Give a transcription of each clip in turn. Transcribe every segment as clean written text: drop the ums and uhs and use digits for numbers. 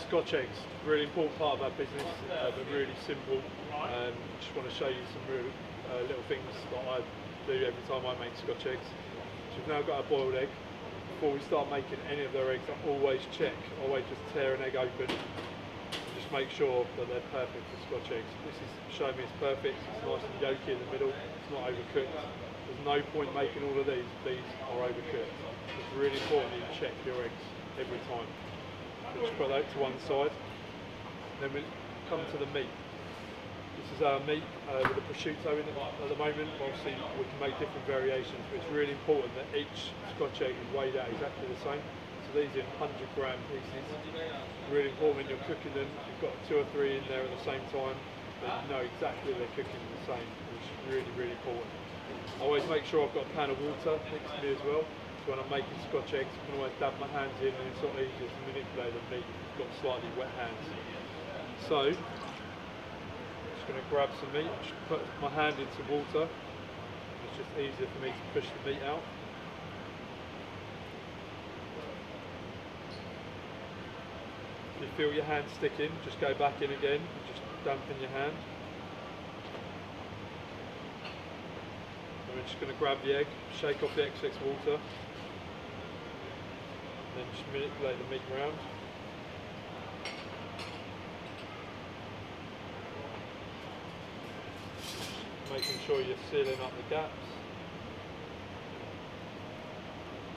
Scotch eggs, really important part of our business, but really simple. Just want to show you some real little things that I do every time I make Scotch eggs. So we've now got our boiled egg. Before we start making any of their eggs, I always check, always just tear an egg open and just make sure that they're perfect for Scotch eggs. This is showing me it's perfect, it's nice and yolky in the middle, it's not overcooked. There's no point making all of these are overcooked. It's really important that you check your eggs every time. Just put that to one side. Then we come to the meat. This is our meat with a prosciutto in it at the moment. Obviously we can make different variations, but it's really important that each Scotch egg is weighed out exactly the same. So these are 100-gram pieces. Really important when you're cooking them, you've got 2 or 3 in there at the same time, then you know exactly they're cooking the same, which is really, really important. I always make sure I've got a pan of water next to me as well. So when I'm making Scotch eggs, I can always dab my hands in and it's a lot easier to manipulate the meat if you've got slightly wet hands. So, I'm just going to grab some meat, just put my hand into water. It's just easier for me to push the meat out. If you feel your hand sticking, just go back in again and just dampen your hand. And we're just going to grab the egg, shake off the excess water. Then just manipulate the meat around. Making sure you're sealing up the gaps.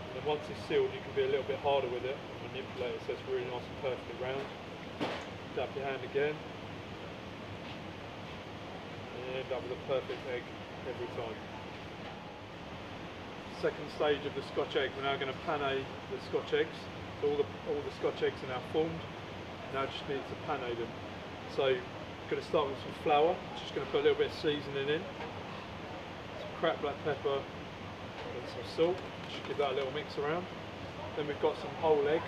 And then once it's sealed, you can be a little bit harder with it and manipulate it so it's really nice and perfectly round. Dab your hand again. And you end up with a perfect egg every time. Second stage of the Scotch egg, we're now going to pane the Scotch eggs. So all the Scotch eggs are now formed. Now just need to pane them. So I'm going to start with some flour. Just going to put a little bit of seasoning in, some cracked black pepper and some salt. Just give that a little mix around. Then we've got some whole egg.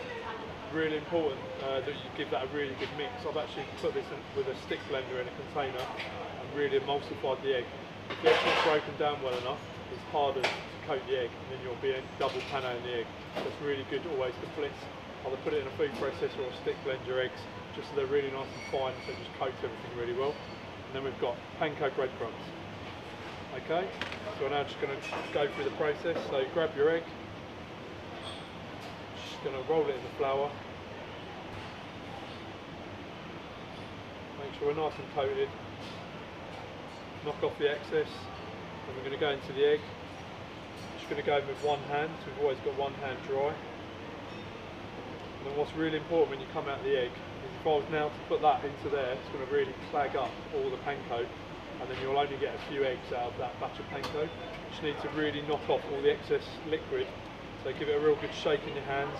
Really important that you give that a really good mix. I've actually put this in with a stick blender in a container and really emulsified the egg. If it's not broken down well enough, it's harder to coat the egg, and then you'll be double paneing the egg. So it's really good always to blitz. Either put it in a food processor or stick blend your eggs, just so they're really nice and fine, so it just coats everything really well. And then we've got panko breadcrumbs. Okay, so we're now just going to go through the process. So grab your egg, just going to roll it in the flour. Make sure we're nice and coated. Knock off the excess. And we're going to go into the egg. Just going to go in with one hand, so we've always got one hand dry. And then what's really important when you come out of the egg is if I was now to put that into there, it's going to really clag up all the panko, and then you'll only get a few eggs out of that batch of panko. You just need to really knock off all the excess liquid. So give it a real good shake in your hands.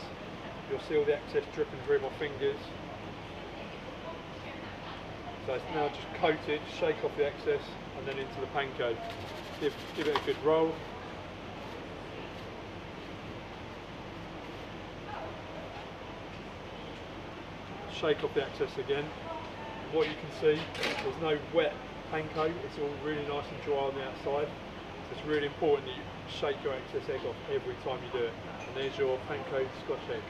You'll see all the excess dripping through my fingers. So it's now just coated, shake off the excess, and then into the panko. Give it a good roll. Shake off the excess again. And what you can see, there's no wet panko, it's all really nice and dry on the outside. So it's really important that you shake your excess egg off every time you do it. And there's your panko Scotch egg.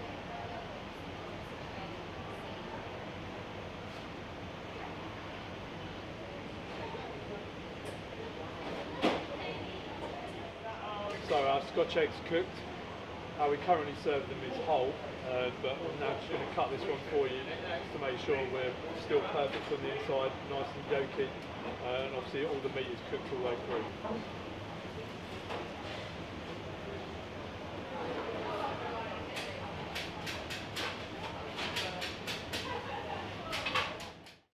So our Scotch eggs cooked. How we currently serve them is whole, but I'm now just going to cut this one for you to make sure we're still perfect on the inside, nice and yolky, and obviously all the meat is cooked all the way through.